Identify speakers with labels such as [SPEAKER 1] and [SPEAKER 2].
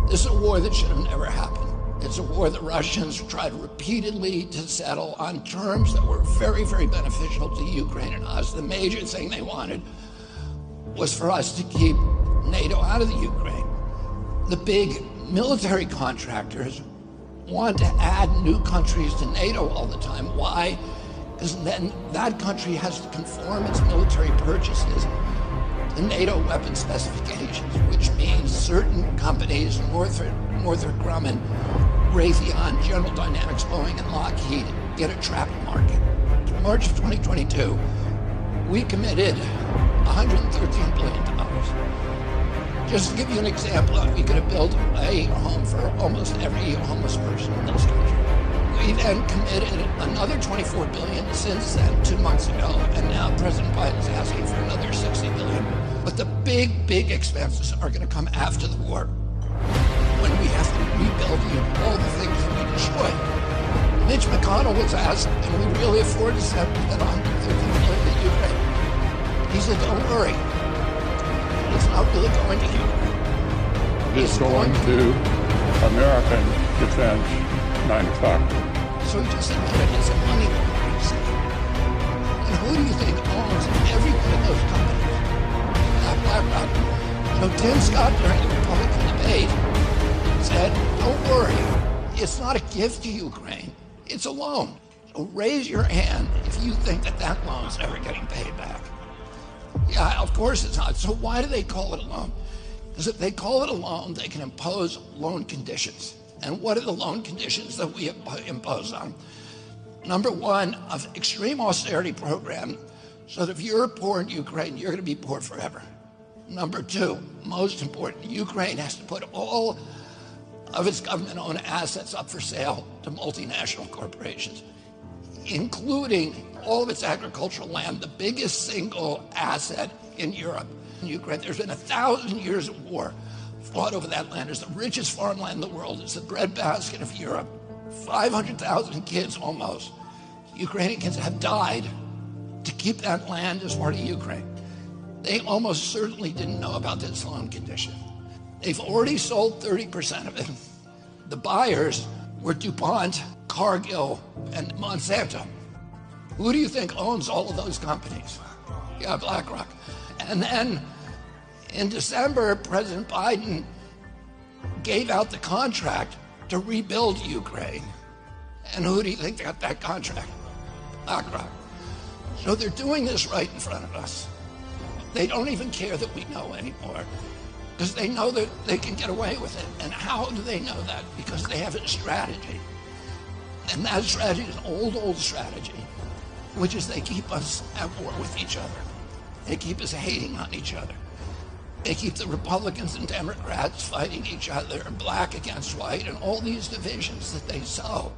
[SPEAKER 1] This is a war that should have never happened. It's a war the Russians tried repeatedly to settle on terms that were very, very beneficial to Ukraine and us. The major thing they wanted was for us to keep NATO out of the Ukraine. The big military contractors want to add new countries to NATO all the time. Why? Because then that country has to conform its military purchases to NATO weapon specifications, which means certain companies, Northrop Grumman, Raytheon, General Dynamics, Boeing, and Lockheed, get a trapped market. In March of 2022, we committed $113 billion. Just to give you an example, we could have built a home for almost every homeless person in this country. We then committed another $24 billion since then, 2 months ago, and now President Biden is asking for another $60 billion. But the big, big expenses are going to come after the war, when we have to rebuild all the things that we destroyed. Mitch McConnell was asked, can we really afford to send that $113 billion to Ukraine? He said, don't worry. It's not really going to Ukraine.
[SPEAKER 2] It's going to American defense manufacturing.
[SPEAKER 1] So he just admitted it's a money laundering scheme. And who do you think owns every one of those companies? Not BlackRock. So Tim Scott, during the Republican debate, said, don't worry, it's not a gift to Ukraine, it's a loan. So raise your hand if you think that that loan's ever getting paid back. Yeah, of course it's not. So why do they call it a loan? Because if they call it a loan, they can impose loan conditions. And what are the loan conditions that we impose on? Number one, of extreme austerity program, so that if you're poor in Ukraine, you're going to be poor forever. Number two, most important, Ukraine has to put all of its government-owned assets up for sale to multinational corporations, including all of its agricultural land, the biggest single asset in Europe. In Ukraine, there's been 1,000 years of war fought over that land. It's the richest farmland in the world. It's the breadbasket of Europe. 500,000 kids almost, Ukrainian kids, have died to keep that land as part of Ukraine. They almost certainly didn't know about this loan condition. They've already sold 30% of it. The buyers were DuPont, Cargill, and Monsanto. Who do you think owns all of those companies? Yeah, BlackRock. And then in December, President Biden gave out the contract to rebuild Ukraine. And who do you think got that contract? BlackRock. So they're doing this right in front of us. They don't even care that we know anymore, because they know that they can get away with it. And how do they know that? Because they have a strategy. And that strategy is an old strategy, which is they keep us at war with each other. They keep us hating on each other. They keep the Republicans and Democrats fighting each other, black against white, and all these divisions that they sow.